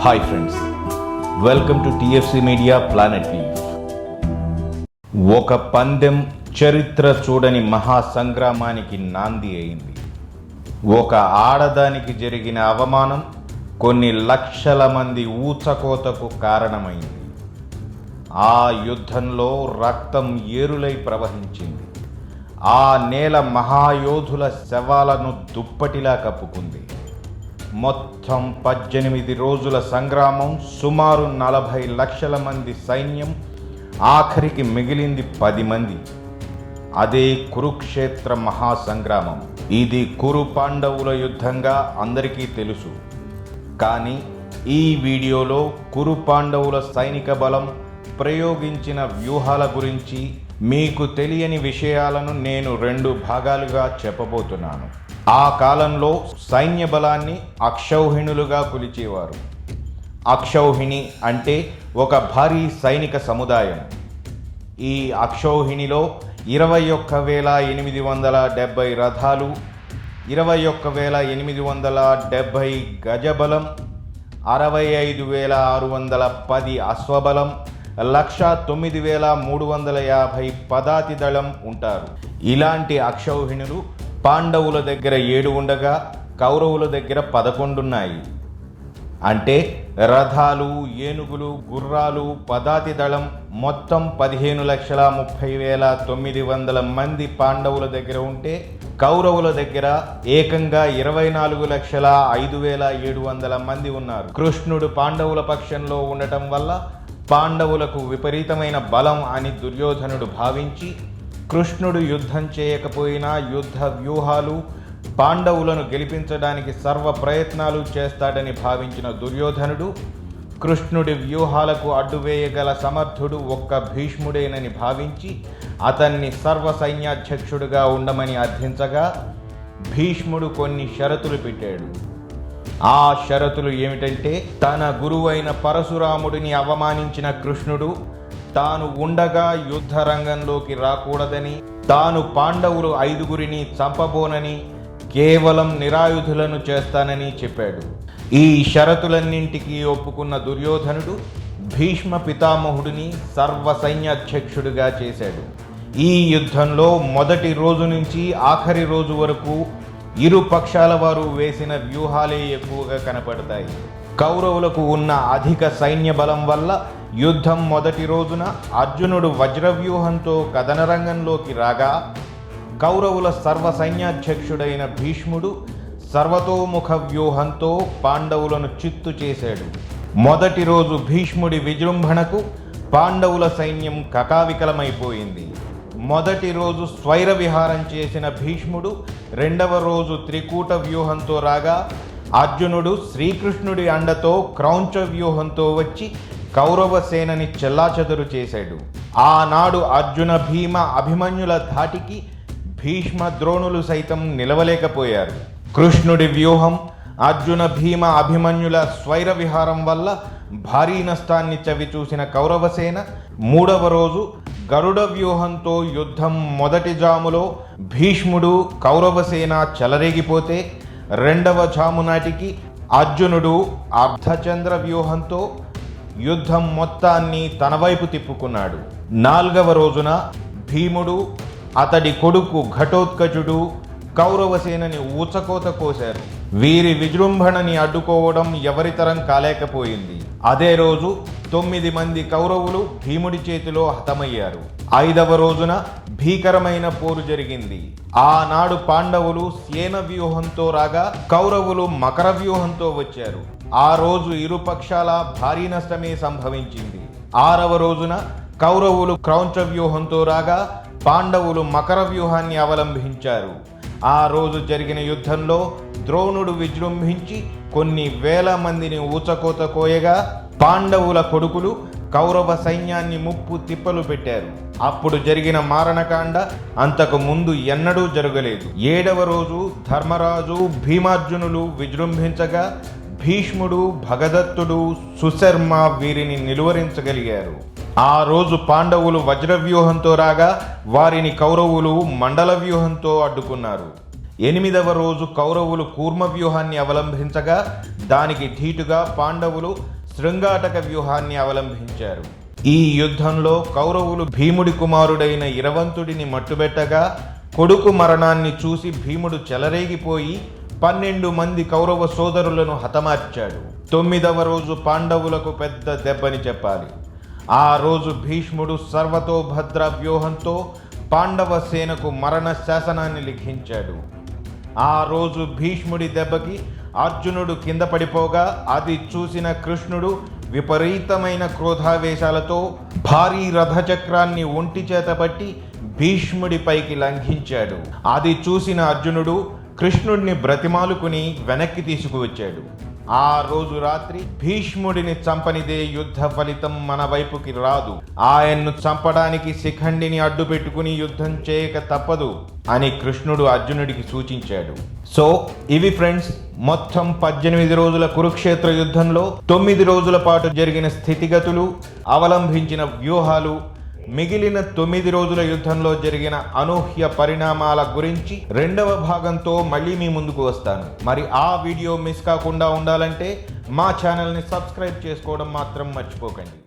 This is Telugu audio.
Hi friends, welcome to TFC media planet leave. ఒక పందెం చరిత్ర చూడని మహాసంగ్రామానికి నాంది అయింది. ఒక ఆడదానికి జరిగిన అవమానం కొన్ని లక్షల మంది ఊచకోతకు కారణమైంది. ఆ యుద్ధంలో రక్తం ఏరులై ప్రవహించింది. ఆ నేల మహాయోధుల శవాలను దుప్పటిలా కప్పుకుంది. మొత్తం 18 రోజుల సంగ్రామం, సుమారు 40 లక్షల మంది సైన్యం, ఆఖరికి మిగిలింది 10 మంది. అదే కురుక్షేత్ర మహాసంగ్రామం. ఇది కురు పాండవుల యుద్ధంగా అందరికీ తెలుసు. కానీ ఈ వీడియోలో కురు పాండవుల సైనిక బలం, ప్రయోగించిన వ్యూహాల గురించి మీకు తెలియని విషయాలను నేను 2 భాగాలుగా చెప్పబోతున్నాను. ఆ కాలంలో సైన్య బలాన్ని అక్షౌహిణులుగా కొలిచేవారు. అక్షౌహిణి అంటే ఒక భారీ సైనిక సముదాయం. ఈ అక్షౌహిణిలో 21,870 రథాలు, 21,870 గజబలం, 65,610 అశ్వబలం, 109,350 పదాతి దళం ఉంటారు. ఇలాంటి అక్షౌహిణులు పాండవుల దగ్గర 7 ఉండగా కౌరవుల దగ్గర 11 ఉన్నాయి. అంటే రథాలు, ఏనుగులు, గుర్రాలు, పదాతి దళం మొత్తం 15,30,900 మంది పాండవుల దగ్గర ఉంటే, కౌరవుల దగ్గర ఏకంగా 24,05,700 మంది ఉన్నారు. కృష్ణుడు పాండవుల పక్షంలో ఉండటం వల్ల పాండవులకు విపరీతమైన బలం అని దుర్యోధనుడు భావించి, కృష్ణుడు యుద్ధం చేయకపోయినా యుద్ధ వ్యూహాలు, పాండవులను గెలిపించడానికి సర్వ ప్రయత్నాలు చేస్తాడని భావించిన దుర్యోధనుడు, కృష్ణుడి వ్యూహాలకు అడ్డువేయగల సమర్థుడు ఒక్క భీష్ముడేనని భావించి అతన్ని సర్వ సైన్యాధ్యక్షుడిగా ఉండమని అర్థించగా, భీష్ముడు కొన్ని షరతులు పెట్టాడు. ఆ షరతులు ఏమిటంటే, తన గురువైన పరశురాముడిని అవమానించిన కృష్ణుడు తాను ఉండగా యుద్ధ రంగంలోకి రాకూడదని, తాను పాండవులు 5గురిని చంపబోనని, కేవలం నిరాయుధులను చేస్తానని చెప్పాడు. ఈ షరతులన్నింటికీ ఒప్పుకున్న దుర్యోధనుడు భీష్మ పితామహుడిని సర్వ సైన్యాధ్యక్షుడిగా చేశాడు. ఈ యుద్ధంలో మొదటి రోజు నుంచి ఆఖరి రోజు వరకు ఇరు పక్షాల వారు వేసిన వ్యూహాలే ఎక్కువగా కనపడతాయి. కౌరవులకు ఉన్న అధిక సైన్య బలం వల్ల యుద్ధం మొదటి రోజున అర్జునుడు వజ్రవ్యూహంతో కథనరంగంలోకి రాగా, కౌరవుల సర్వ సైన్యాధ్యక్షుడైన భీష్ముడు సర్వతోముఖ వ్యూహంతో పాండవులను చిత్తు చేశాడు. మొదటి రోజు భీష్ముడి విజృంభణకు పాండవుల సైన్యం కకావికలమైపోయింది. మొదటి రోజు స్వైర విహారం చేసిన భీష్ముడు రెండవ రోజు త్రికూట వ్యూహంతో రాగా, అర్జునుడు శ్రీకృష్ణుడి అండతో క్రౌంచ వ్యూహంతో వచ్చి కౌరవ సేనని చెల్లాచెదరు చేశాడు. ఆనాడు అర్జున, భీమ, అభిమన్యుల ధాటికి భీష్మ, ద్రోణులు సైతం నిలవలేకపోయారు. కృష్ణుడి వ్యూహం, అర్జున, భీమ, అభిమన్యుల స్వైర విహారం వల్ల భారీ నష్టాన్ని చవిచూసిన కౌరవసేన మూడవ రోజు గరుడ వ్యూహంతో యుద్ధం మొదటి జాములో భీష్ముడు, కౌరవసేన చెలరేగిపోతే, రెండవ జాము నాటికి అర్జునుడు అర్ధచంద్ర వ్యూహంతో యుద్ధం మొత్తాన్ని తన వైపు తిప్పుకున్నాడు. 4వ రోజున భీముడు, అతడి కొడుకు ఘటోత్కచుడు కౌరవసేనని ఊచకోత కోశారు. వీరి విజృంభణని అడ్డుకోవడం ఎవరితరం కాలేకపోయింది. అదే రోజు 9 మంది కౌరవులు భీముడి చేతిలో హతమయ్యారు. 5వ రోజున భీకరమైన పోరు జరిగింది. ఆనాడు పాండవులు సేన వ్యూహంతో రాగా, కౌరవులు మకర వ్యూహంతో వచ్చారు. ఆ రోజు ఇరుపక్షాల భారీ నష్టమే సంభవించింది. 6వ రోజున కౌరవులు క్రౌంచ వ్యూహంతో రాగా, పాండవులు మకర వ్యూహాన్ని అవలంబించారు. ఆ రోజు జరిగిన యుద్ధంలో ద్రోణుడు విజృంభించి కొన్ని వేల మందిని ఊచకోత కోయగా, పాండవుల కొడుకులు కౌరవ సైన్యాన్ని ముప్పు తిప్పలు పెట్టారు. అప్పుడు జరిగిన మారణకాండ అంతకు ముందు ఎన్నడూ జరగలేదు. 7వ రోజు ధర్మరాజు, భీమార్జునులు విజృంభించగా, భీష్ముడు, భగదత్తుడు, సుశర్మ వీరిని నిలువరించగలిగారు. ఆ రోజు పాండవులు వజ్రవ్యూహంతో రాగా, వారిని కౌరవులు మండల వ్యూహంతో అడ్డుకున్నారు. 8వ రోజు కౌరవులు కూర్మ వ్యూహాన్ని అవలంబించగా, దానికి ధీటుగా పాండవులు శృంగాటక వ్యూహాన్ని అవలంబించారు. ఈ యుద్ధంలో కౌరవులు భీముడి కుమారుడైన ఇరవంతుడిని మట్టుబెట్టగా కొడుకు మరణాన్ని చూసి భీముడు చెలరేగిపోయి 12 మంది కౌరవ సోదరులను హతమార్చాడు. 9వ రోజు పాండవులకు పెద్ద దెబ్బని చెప్పాలి. ఆ రోజు భీష్ముడు సర్వతోభద్ర వ్యూహంతో పాండవ సేనకు మరణ శాసనాన్ని లిఖించాడు. ఆ రోజు భీష్ముడి దెబ్బకి అర్జునుడు కింద పడిపోగా అది చూసిన కృష్ణుడు విపరీతమైన క్రోధావేశాలతో భారీ రథచక్రాన్ని ఒంటి చేత పట్టి భీష్ముడిపైకి లంఘించాడు. అది చూసిన అర్జునుడు కృష్ణుడిని బ్రతిమాలుకుని వెనక్కి తీసుకువచ్చాడు. ఆ రోజు రాత్రి భీష్ముడిని చంపనిదే యుద్ధ ఫలితం మన వైపుకి రాదు, ఆయన్ను చంపడానికి శిఖండిని అడ్డు పెట్టుకుని యుద్ధం చేయక తప్పదు అని కృష్ణుడు అర్జునుడికి సూచించాడు. సో ఇవి ఫ్రెండ్స్, మొత్తం 18 రోజుల కురుక్షేత్ర యుద్ధంలో 9 రోజుల పాటు జరిగిన స్థితిగతులు, అవలంబించిన వ్యూహాలు, మిగిలిన 9 రోజుల యుద్ధంలో జరిగిన అనూహ్య పరిణామాల గురించి 2వ భాగంతో మళ్ళీ మీ ముందుకు వస్తాను. మరి ఆ వీడియో మిస్ కాకుండా ఉండాలంటే మా ఛానల్ని సబ్స్క్రైబ్ చేసుకోవడం మాత్రం మర్చిపోకండి.